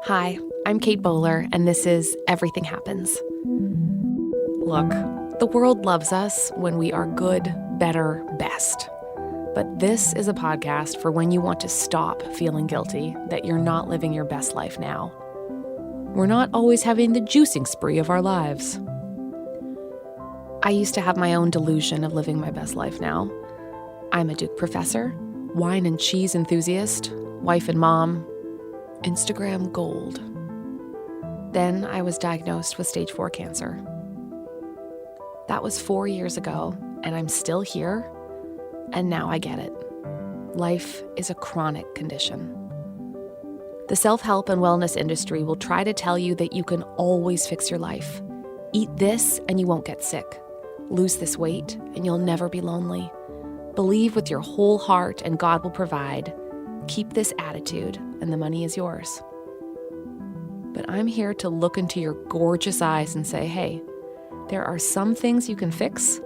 Hi, I'm Kate Bowler, and this is Everything Happens. Look, the world loves us when we are good, better, best. But this is a podcast for when you want to stop feeling guilty that you're not living your best life now. We're not always having the juicing spree of our lives. I used to have my own delusion of living my best life now. I'm a Duke professor, wine and cheese enthusiast, wife and mom, Instagram gold. Then I was diagnosed with stage 4 cancer. That was 4 years ago, and I'm still here, and now I get it. Life is a chronic condition. The self-help and wellness industry will try to tell you that you can always fix your life. Eat this and you won't get sick. Lose this weight and you'll never be lonely. Believe with your whole heart and God will provide. Keep this attitude and the money is yours. But I'm here to look into your gorgeous eyes and say, hey, there are some things you can fix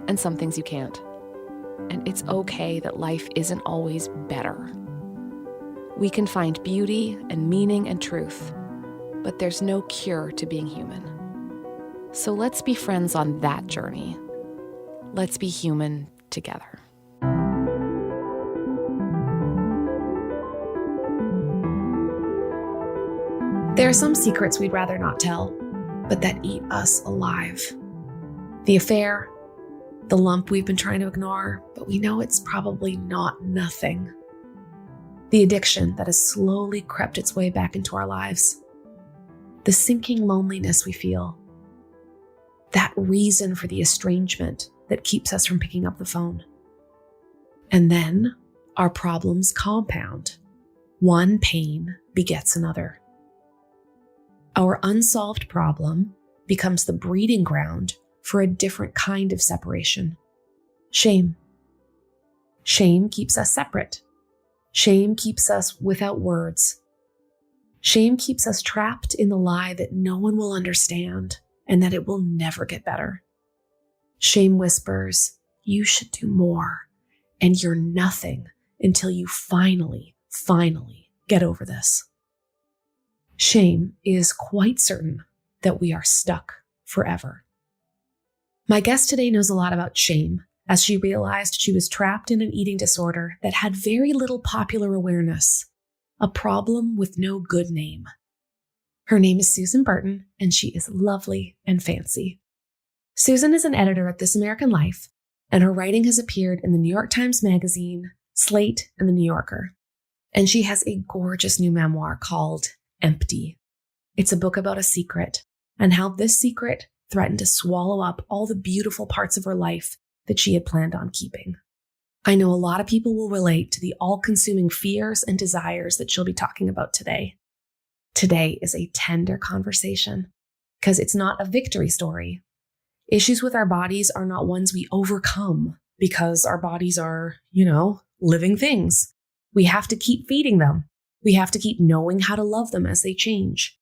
and some things you can't. And it's okay that life isn't always better. We can find beauty and meaning and truth, but there's no cure to being human. So let's be friends on that journey. Let's be human together. There are some secrets we'd rather not tell, but that eat us alive. The affair, the lump we've been trying to ignore, but we know it's probably not nothing. The addiction that has slowly crept its way back into our lives. The sinking loneliness we feel. That reason for the estrangement that keeps us from picking up the phone. And then our problems compound. One pain begets another. Our unsolved problem becomes the breeding ground for a different kind of separation. Shame. Shame keeps us separate. Shame keeps us without words. Shame keeps us trapped in the lie that no one will understand and that it will never get better. Shame whispers, you should do more, and you're nothing until you finally get over this. Shame is quite certain that we are stuck forever. My guest today knows a lot about shame, as she realized she was trapped in an eating disorder that had very little popular awareness, a problem with no good name. Her name is Susan Burton, and she is lovely and fancy. Susan is an editor at This American Life, and her writing has appeared in the New York Times Magazine, Slate, and the New Yorker. And she has a gorgeous new memoir called Empty. It's a book about a secret, and how this secret threatened to swallow up all the beautiful parts of her life that she had planned on keeping. I know a lot of people will relate to the all-consuming fears and desires that she'll be talking about today. Today is a tender conversation, because it's not a victory story. Issues with our bodies are not ones we overcome because our bodies are, living things. We have to keep feeding them. We have to keep knowing how to love them as they change.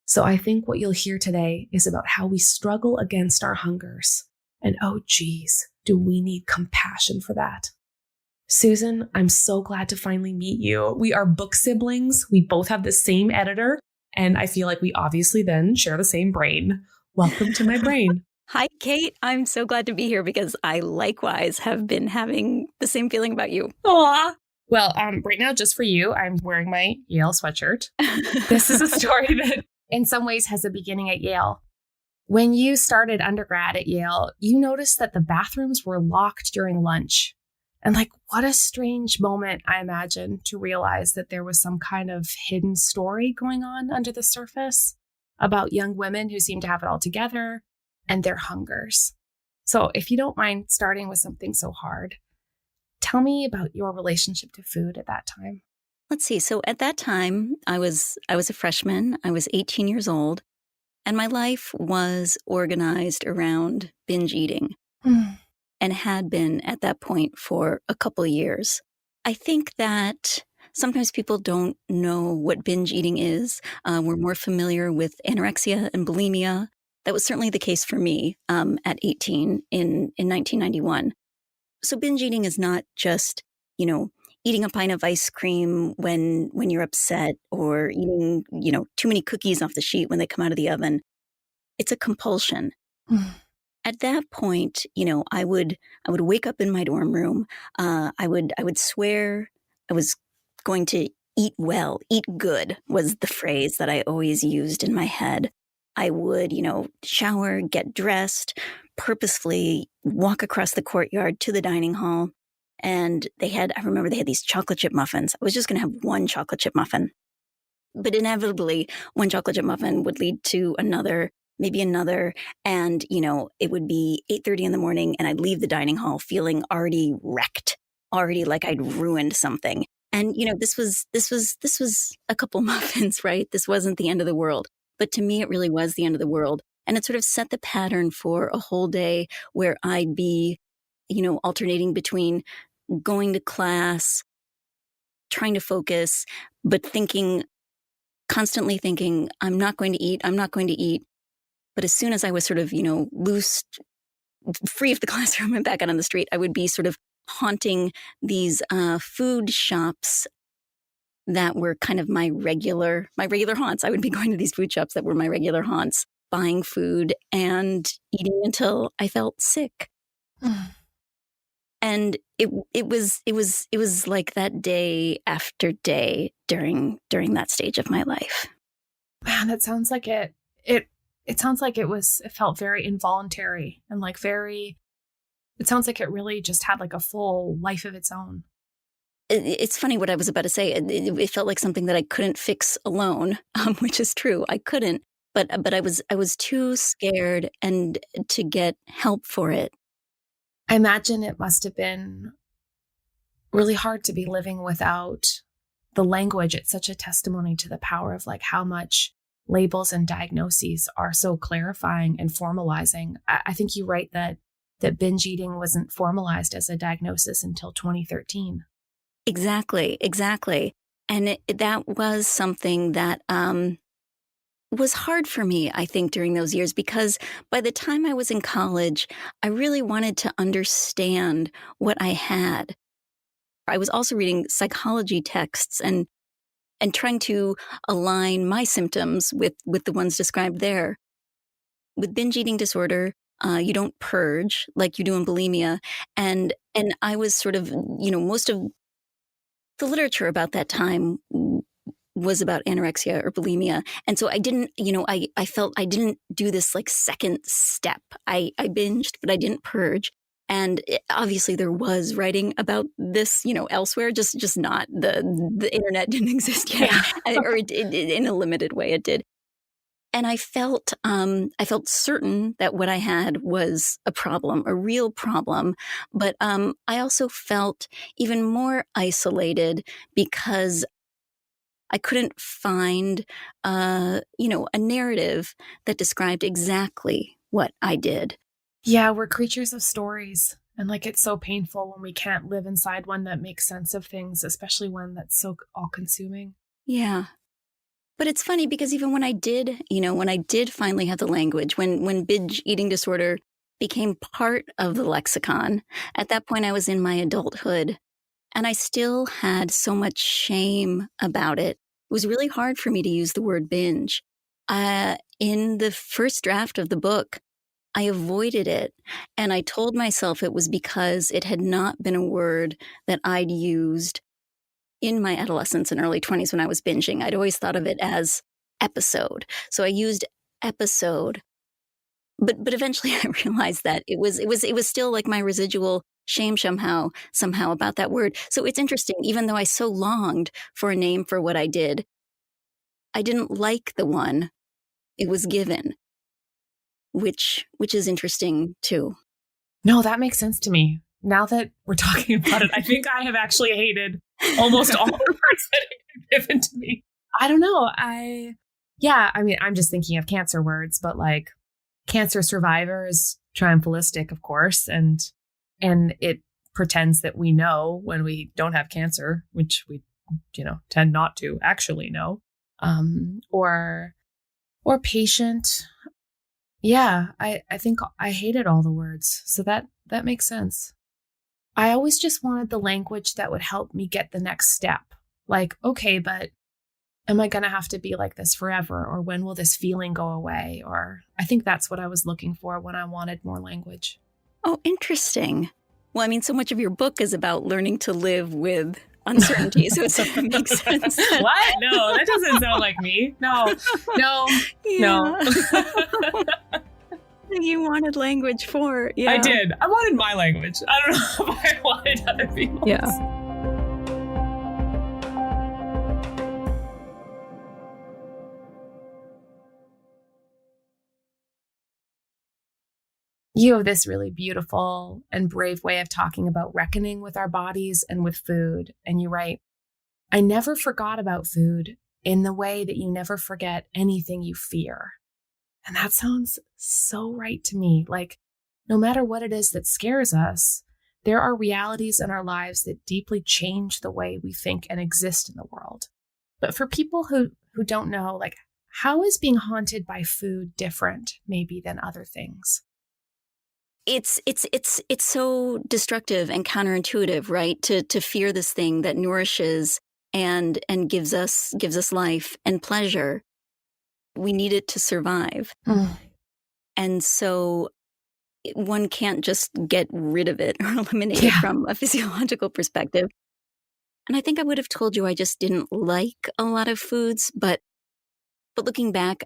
So I think what you'll hear today is about how we struggle against our hungers. And oh geez, do we need compassion for that? Susan, I'm so glad to finally meet you. We are book siblings. We both have the same editor, and I feel like we obviously then share the same brain. Welcome to my brain. Hi, Kate. I'm so glad to be here because I likewise have been having the same feeling about you. Aw. Well, right now, just for you, I'm wearing my Yale sweatshirt. This is a story that in some ways has a beginning at Yale. When you started undergrad at Yale, you noticed that the bathrooms were locked during lunch. And what a strange moment, I imagine, to realize that there was some kind of hidden story going on under the surface about young women who seem to have it all together and their hungers. So if you don't mind starting with something so hard, tell me about your relationship to food at that time. Let's see. So at that time, I was a freshman. I was 18 years old, and my life was organized around binge eating and had been at that point for a couple of years. I think that sometimes people don't know what binge eating is. We're more familiar with anorexia and bulimia. That was certainly the case for me at 18 in 1991. So binge eating is not just, eating a pint of ice cream when you're upset, or eating, too many cookies off the sheet when they come out of the oven. It's a compulsion. At that point, I would wake up in my dorm room. I would swear I was going to eat well, eat good was the phrase that I always used in my head. I would, shower, get dressed, purposefully walk across the courtyard to the dining hall. And I remember they had these chocolate chip muffins. I was just going to have one chocolate chip muffin. But inevitably, one chocolate chip muffin would lead to another, maybe another. And, it would be 8:30 in the morning, and I'd leave the dining hall feeling already wrecked, already like I'd ruined something. And, this was a couple muffins, right? This wasn't the end of the world. But to me, it really was the end of the world. And it sort of set the pattern for a whole day where I'd be, alternating between going to class, trying to focus, but constantly thinking, I'm not going to eat, I'm not going to eat. But as soon as I was sort of, loose, free of the classroom and back out on the street, I would be sort of haunting these food shops that were kind of my regular haunts. I would be going to these food shops that were my regular haunts, buying food and eating until I felt sick. And it was like that day after day during that stage of my life. Man, it sounds like it sounds like it felt very involuntary and like it sounds like it really just had like a full life of its own. It's funny what I was about to say. It felt like something that I couldn't fix alone, which is true. I couldn't, but I was too scared and to get help for it. I imagine it must have been really hard to be living without the language. It's such a testimony to the power of like how much labels and diagnoses are so clarifying and formalizing. I think you write that binge eating wasn't formalized as a diagnosis until 2013. Exactly. And that was something that was hard for me, I think, during those years, because by the time I was in college, I really wanted to understand what I had. I was also reading psychology texts and trying to align my symptoms with the ones described there. With binge eating disorder, you don't purge like you do in bulimia. And I was sort of, most of the literature about that time was about anorexia or bulimia. And so I didn't, I felt I didn't do this like second step. I binged, but I didn't purge. And obviously there was writing about this, elsewhere, just not the internet didn't exist yet, or it in a limited way it did. And I felt certain that what I had was a problem, a real problem. But I also felt even more isolated because I couldn't find, a narrative that described exactly what I did. Yeah, we're creatures of stories. And like, it's so painful when we can't live inside one that makes sense of things, especially one that's so all-consuming. Yeah. But it's funny because even when I did, when I did finally have the language, when binge eating disorder became part of the lexicon, at that point I was in my adulthood. And I still had so much shame about it. It was really hard for me to use the word binge. In the first draft of the book, I avoided it. And I told myself it was because it had not been a word that I'd used in my adolescence and early 20s when I was binging. I'd always thought of it as episode. So I used episode. But eventually I realized that it was still like my residual shame somehow about that word. So it's interesting, even though I so longed for a name for what I did, I didn't like the one it was given, which is interesting too. No, that makes sense to me. Now that we're talking about it, I think I have actually hated almost all the words that have been given to me. I don't know. I'm just thinking of cancer words, but like cancer survivor is triumphalistic, of course. And it pretends that we know when we don't have cancer, which we, tend not to actually know. Or patient. Yeah, I think I hated all the words. So that makes sense. I always just wanted the language that would help me get the next step. Like, okay, but am I going to have to be like this forever? Or when will this feeling go away? Or I think that's what I was looking for when I wanted more language. Oh, interesting. Well, I mean, so much of your book is about learning to live with uncertainty. So it makes sense. What? No, that doesn't sound like me. No. You wanted language for, yeah. I did. I wanted my language. I don't know if I wanted other people's. Yeah. You have this really beautiful and brave way of talking about reckoning with our bodies and with food. And you write, I never forgot about food in the way that you never forget anything you fear. And that sounds so right to me. Like, no matter what it is that scares us, there are realities in our lives that deeply change the way we think and exist in the world. But for people who don't know, like, how is being haunted by food different maybe than other things? It's so destructive and counterintuitive, right? To fear this thing that nourishes and gives us life and pleasure. We need it to survive. And so one can't just get rid of it or eliminate it from a physiological perspective. And I think I would have told you I just didn't like a lot of foods, but looking back,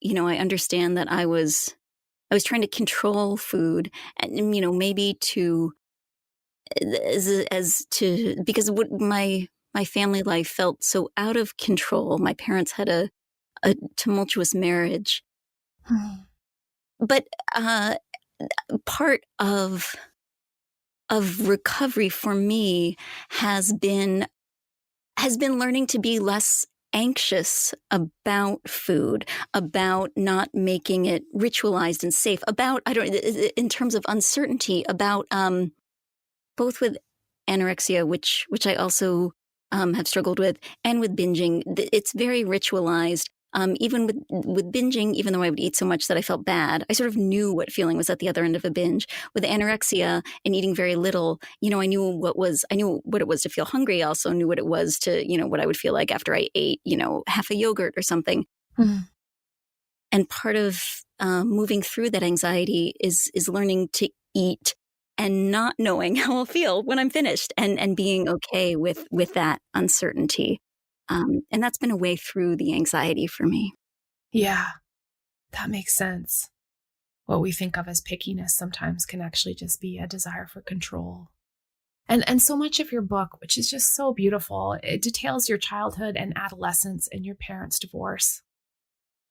I understand that I was trying to control food and, maybe because what my family life felt so out of control. My parents had a tumultuous marriage. But part of recovery for me has been learning to be less anxious about food, about not making it ritualized and safe, about, in terms of uncertainty, about both with anorexia, which I also have struggled with, and with binging. It's very ritualized. Even with binging, even though I would eat so much that I felt bad, I sort of knew what feeling was at the other end of a binge. With anorexia and eating very little, I knew what it was to feel hungry. I also knew what it was to, what I would feel like after I ate, half a yogurt or something. And part of moving through that anxiety is learning to eat and not knowing how I'll feel when I'm finished, and being okay with that uncertainty. And that's been a way through the anxiety for me. Yeah, that makes sense. What we think of as pickiness sometimes can actually just be a desire for control. And so much of your book, which is just so beautiful, it details your childhood and adolescence and your parents' divorce.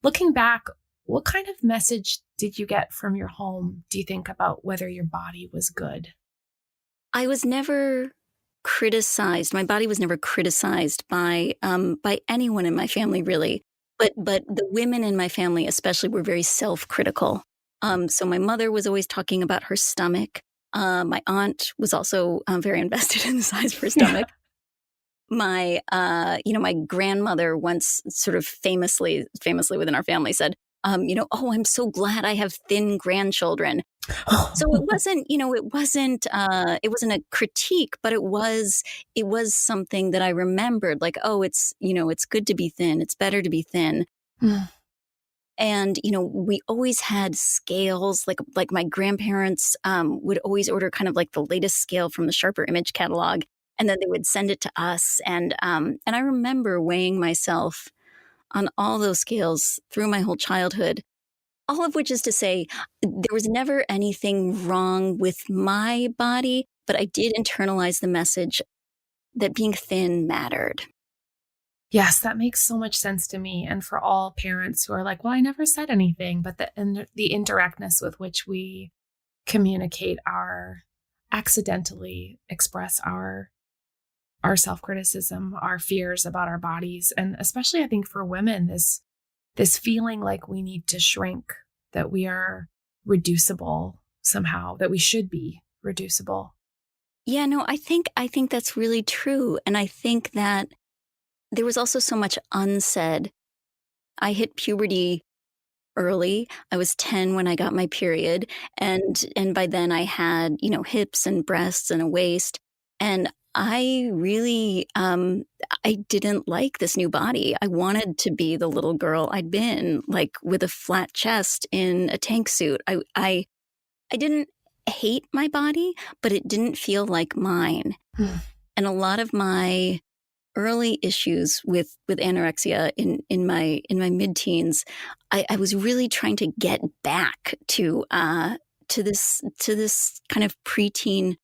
Looking back, what kind of message did you get from your home, do you think, about whether your body was good? I was never criticized. My body was never criticized by anyone in my family, really. But the women in my family especially were very self-critical. So my mother was always talking about her stomach. My aunt was also very invested in the size of her stomach. My my grandmother once sort of famously within our family said, oh, I'm so glad I have thin grandchildren. So it wasn't a critique, but it was something that I remembered, like, oh, it's good to be thin. It's better to be thin. And, we always had scales, like my grandparents would always order kind of like the latest scale from the Sharper Image catalog. And then they would send it to us. And I remember weighing myself on all those scales through my whole childhood. All of which is to say, there was never anything wrong with my body, but I did internalize the message that being thin mattered. Yes, that makes so much sense to me. And for all parents who are like, well, I never said anything, but the indirectness with which we communicate accidentally express our self-criticism, our fears about our bodies. And especially, I think, for women, this feeling like we need to shrink, that we are reducible somehow, that we should be reducible. Yeah, no, I think that's really true. And I think that there was also so much unsaid. I hit puberty early. I was 10 when I got my period, and by then I had, hips and breasts and a waist, and I really I didn't like this new body. I wanted to be the little girl I'd been, like with a flat chest in a tank suit. I didn't hate my body, but it didn't feel like mine. And a lot of my early issues with anorexia in my mid-teens, I was really trying to get back to this kind of preteen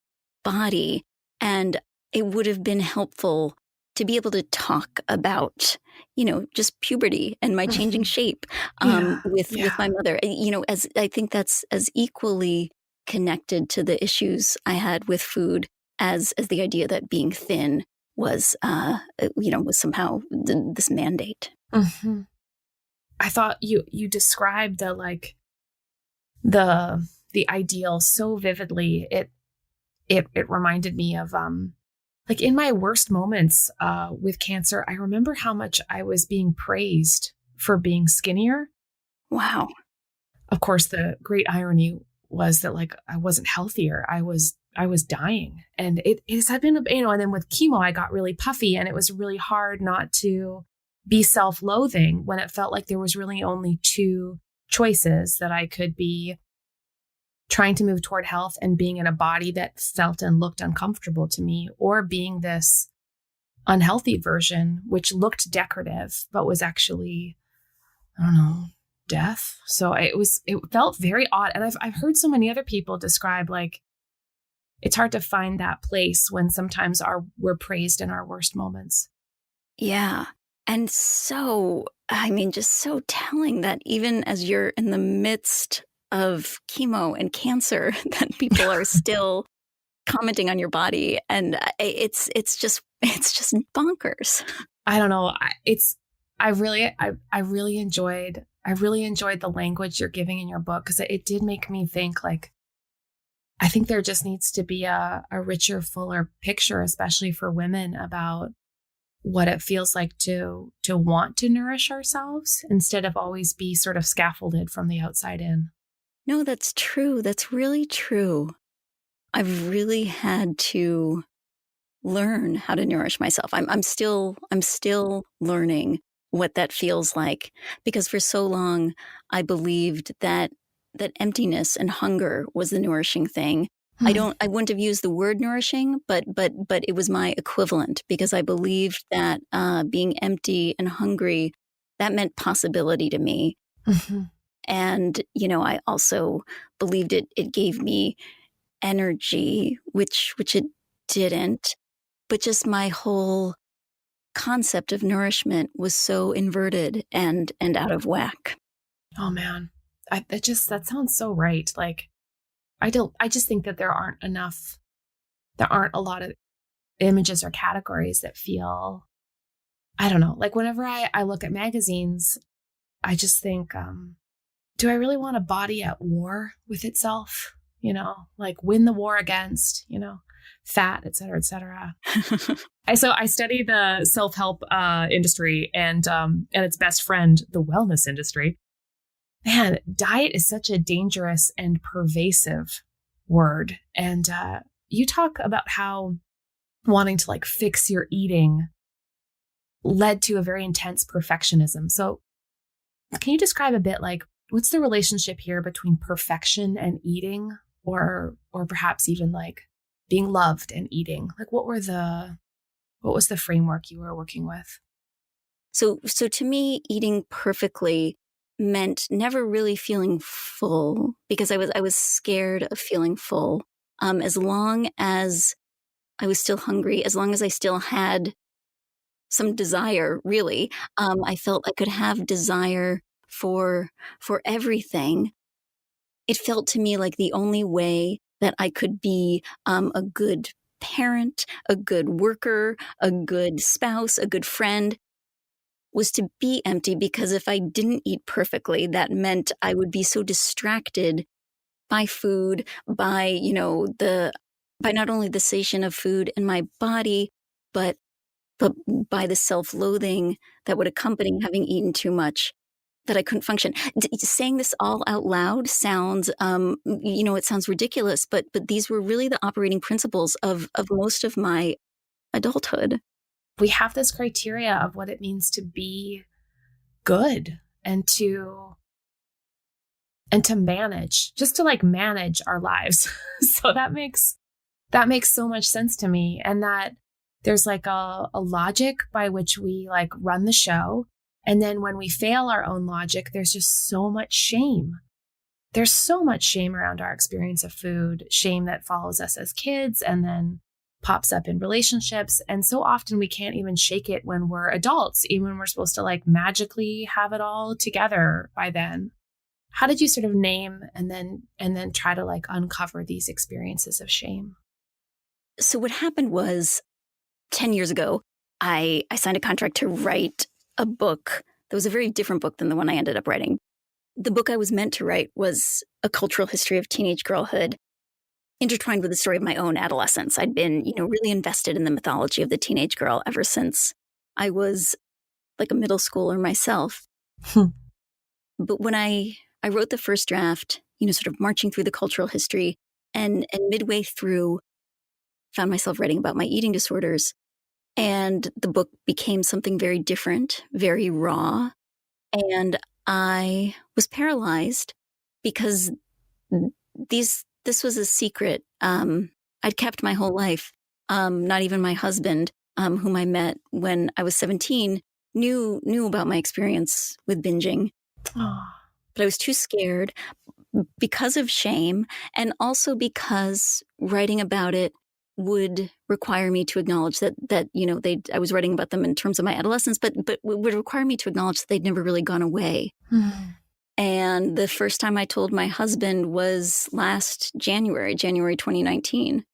body, and it would have been helpful to be able to talk about, just puberty and my changing shape with my mother. As I think that's as equally connected to the issues I had with food as the idea that being thin was somehow this mandate. Mm-hmm. I thought you described the ideal so vividly. It reminded me of like in my worst moments with cancer, I remember how much I was being praised for being skinnier. Wow. Of course, the great irony was that like I wasn't healthier. I was dying. And it had been, and then with chemo, I got really puffy, and it was really hard not to be self-loathing when it felt like there was really only two choices, that I could be trying to move toward health and being in a body that felt and looked uncomfortable to me, or being this unhealthy version, which looked decorative, but was actually, I don't know, death. So it felt very odd. And I've heard so many other people describe like, it's hard to find that place when sometimes we're praised in our worst moments. Yeah. And so, just so telling that even as you're in the midst of chemo and cancer, that people are still commenting on your body. And it's just bonkers. I don't know. I really enjoyed the language you're giving in your book, because it did make me think like, I think there just needs to be a richer, fuller picture, especially for women, about what it feels like to want to nourish ourselves instead of always be sort of scaffolded from the outside in. No, that's true. That's really true. I've really had to learn how to nourish myself. I'm still learning what that feels like, because for so long I believed that emptiness and hunger was the nourishing thing. I wouldn't have used the word nourishing, but it was my equivalent, because I believed that being empty and hungry, that meant possibility to me. Mm-hmm. And, I also believed it gave me energy, which it didn't. But just my whole concept of nourishment was so inverted and out of whack. Oh man, that sounds so right. Like, I just think that there aren't a lot of images or categories that feel, I don't know, like whenever I look at magazines, I just think, do I really want a body at war with itself? Like win the war against, fat, et cetera, et cetera. So I study the self-help industry and its best friend, the wellness industry. Man, diet is such a dangerous and pervasive word. And you talk about how wanting to like fix your eating led to a very intense perfectionism. So can you describe a bit like, what's the relationship here between perfection and eating, or perhaps even like being loved and eating? Like what was the framework you were working with? So to me, eating perfectly meant never really feeling full, because I was scared of feeling full. As long as I was still hungry, as long as I still had some desire, really, I felt I could have desire for everything. It felt to me like the only way that I could be a good parent, a good worker, a good spouse, a good friend, was to be empty, because if I didn't eat perfectly, that meant I would be so distracted by food, by, by not only the satiation of food in my body, but by the self-loathing that would accompany having eaten too much. that I couldn't function. Saying this all out loud sounds, it sounds ridiculous, but these were really the operating principles of most of my adulthood. We have this criteria of what it means to be good and to manage, just to like manage our lives. So that makes so much sense to me. And that there's like a logic by which we like run the show. And then when we fail our own logic, there's just so much shame. There's so much shame around our experience of food, shame that follows us as kids and then pops up in relationships. And so often we can't even shake it when we're adults, even when we're supposed to like magically have it all together by then. How did you sort of name and then try to like uncover these experiences of shame? So what happened was 10 years ago, I signed a contract to write a book that was a very different book than the one I ended up writing. The book I was meant to write was a cultural history of teenage girlhood, intertwined with the story of my own adolescence. I'd been, really invested in the mythology of the teenage girl ever since I was like a middle schooler myself. But when I wrote the first draft, sort of marching through the cultural history, and midway through, found myself writing about my eating disorders. And the book became something very different, very raw. And I was paralyzed because this was a secret I'd kept my whole life. Not even my husband, whom I met when I was 17, knew about my experience with binging. Oh. But I was too scared because of shame, and also because writing about it would require me to acknowledge that I was writing about them in terms of my adolescence, but would require me to acknowledge that they'd never really gone away. And the first time I told my husband was last January 2019.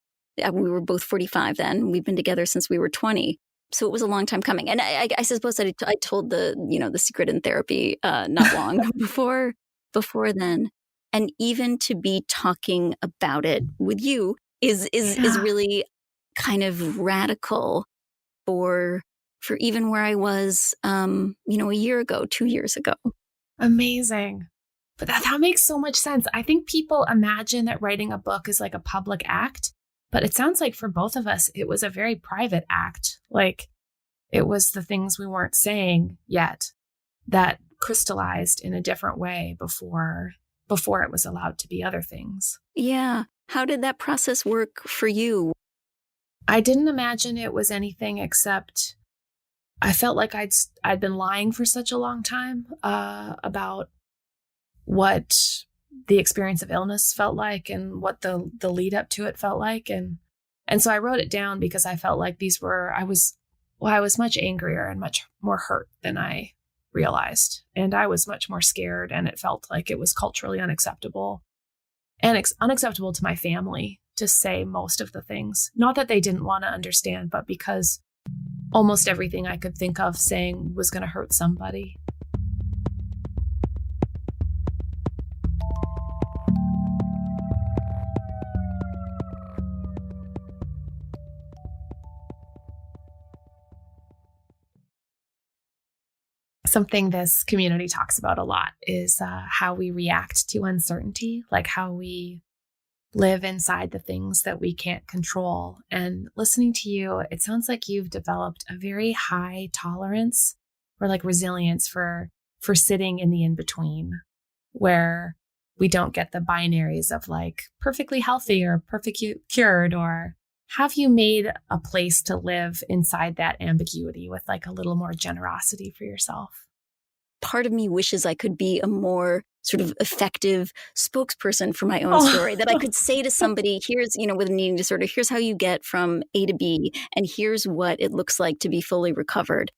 We were both 45 then. We've been together since we were 20. So it was a long time coming. And I suppose I told the secret in therapy not long before then. And even to be talking about it with you is really kind of radical for even where I was, a year ago, 2 years ago. Amazing. But that makes so much sense. I think people imagine that writing a book is like a public act, but it sounds like for both of us, it was a very private act. Like it was the things we weren't saying yet that crystallized in a different way before it was allowed to be other things. Yeah. How did that process work for you? I didn't imagine it was anything except I felt like I'd been lying for such a long time about what the experience of illness felt like and what the lead up to it felt like. And so I wrote it down because I felt like I was much angrier and much more hurt than I realized. And I was much more scared, and it felt like it was culturally unacceptable and unacceptable to my family to say most of the things. Not that they didn't want to understand, but because almost everything I could think of saying was going to hurt somebody. Something this community talks about a lot is how we react to uncertainty, like how we live inside the things that we can't control. And listening to you, it sounds like you've developed a very high tolerance or like resilience for sitting in the in-between, where we don't get the binaries of like perfectly healthy or perfectly cured. Or have you made a place to live inside that ambiguity with like a little more generosity for yourself? Part of me wishes I could be a more sort of effective spokesperson for my own story, that I could say to somebody, here's, with an eating disorder, here's how you get from A to B, and here's what it looks like to be fully recovered.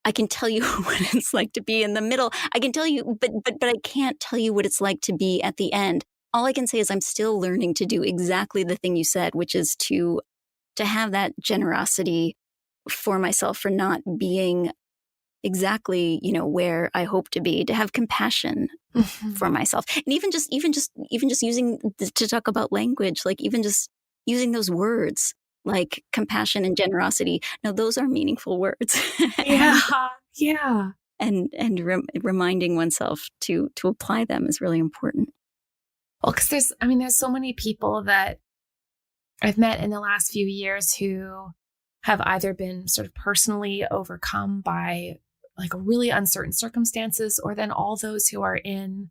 I can tell you what it's like to be in the middle. I can tell you, but I can't tell you what it's like to be at the end. All I can say is I'm still learning to do exactly the thing you said, which is to have that generosity for myself for not being exactly, where I hope to be, to have compassion for myself. And even just using to talk about language, like even just using those words like compassion and generosity. Now, those are meaningful words. Yeah. and reminding oneself to apply them is really important. Well, because there's so many people that I've met in the last few years who have either been sort of personally overcome by like really uncertain circumstances, or then all those who are in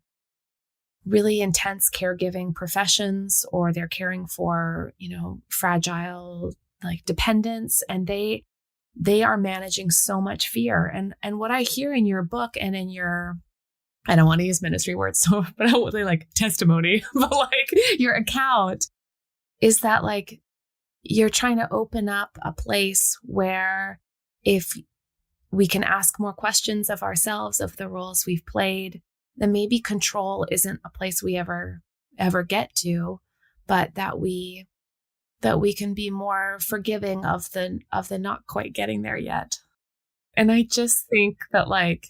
really intense caregiving professions, or they're caring for, fragile like dependents, and they are managing so much fear. And what I hear in your book and in your, I don't want to use ministry words, but I would say like testimony, but like your account is that like you're trying to open up a place where if we can ask more questions of ourselves, of the roles we've played, then maybe control isn't a place we ever get to, but that we can be more forgiving of the not quite getting there yet. And I just think that like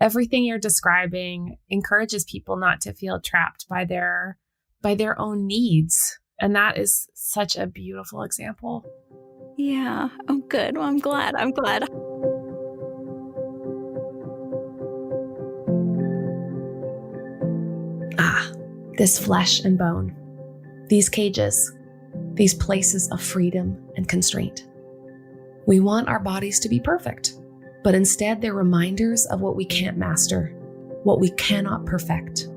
everything you're describing encourages people not to feel trapped by their own needs. And that is such a beautiful example. Yeah. Oh, good. Well, I'm glad. This flesh and bone, these cages, these places of freedom and constraint. We want our bodies to be perfect, but instead they're reminders of what we can't master, what we cannot perfect.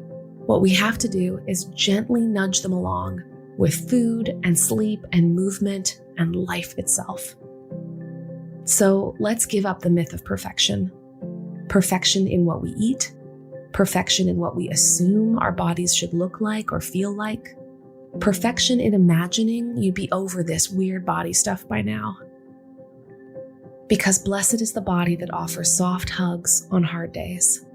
What we have to do is gently nudge them along with food and sleep and movement and life itself. So let's give up the myth of perfection. Perfection in what we eat, perfection in what we assume our bodies should look like or feel like, perfection in imagining you'd be over this weird body stuff by now. Because blessed is the body that offers soft hugs on hard days,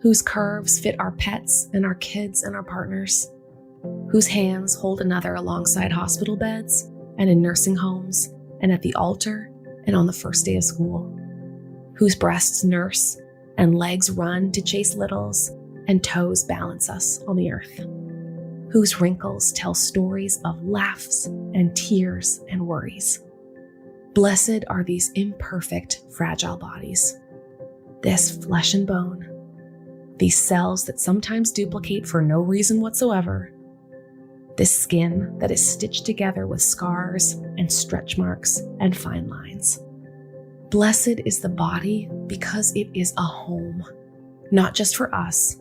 whose curves fit our pets and our kids and our partners, whose hands hold another alongside hospital beds and in nursing homes and at the altar and on the first day of school, whose breasts nurse and legs run to chase littles and toes balance us on the earth, whose wrinkles tell stories of laughs and tears and worries. Blessed are these imperfect, fragile bodies, this flesh and bone, these cells that sometimes duplicate for no reason whatsoever, this skin that is stitched together with scars and stretch marks and fine lines. Blessed is the body because it is a home, not just for us,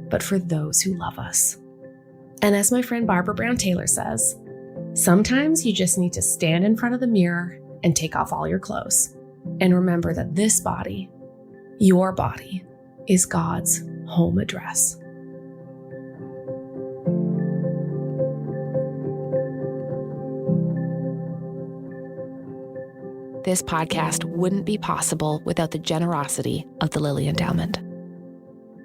but for those who love us. And as my friend Barbara Brown Taylor says, sometimes you just need to stand in front of the mirror and take off all your clothes and remember that this body, your body, is God's home address. This podcast wouldn't be possible without the generosity of the Lilly Endowment.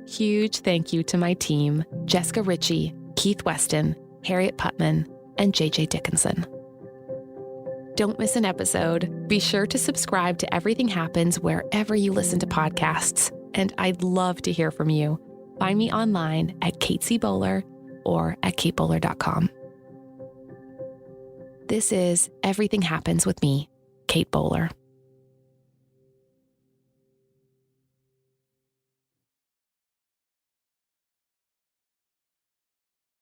Huge thank you to my team, Jessica Ritchie, Keith Weston, Harriet Putman, and JJ Dickinson. Don't miss an episode. Be sure to subscribe to Everything Happens wherever you listen to podcasts, and I'd love to hear from you. Find me online at Kate C. Bowler or at katebowler.com. This is Everything Happens with me, Kate Bowler.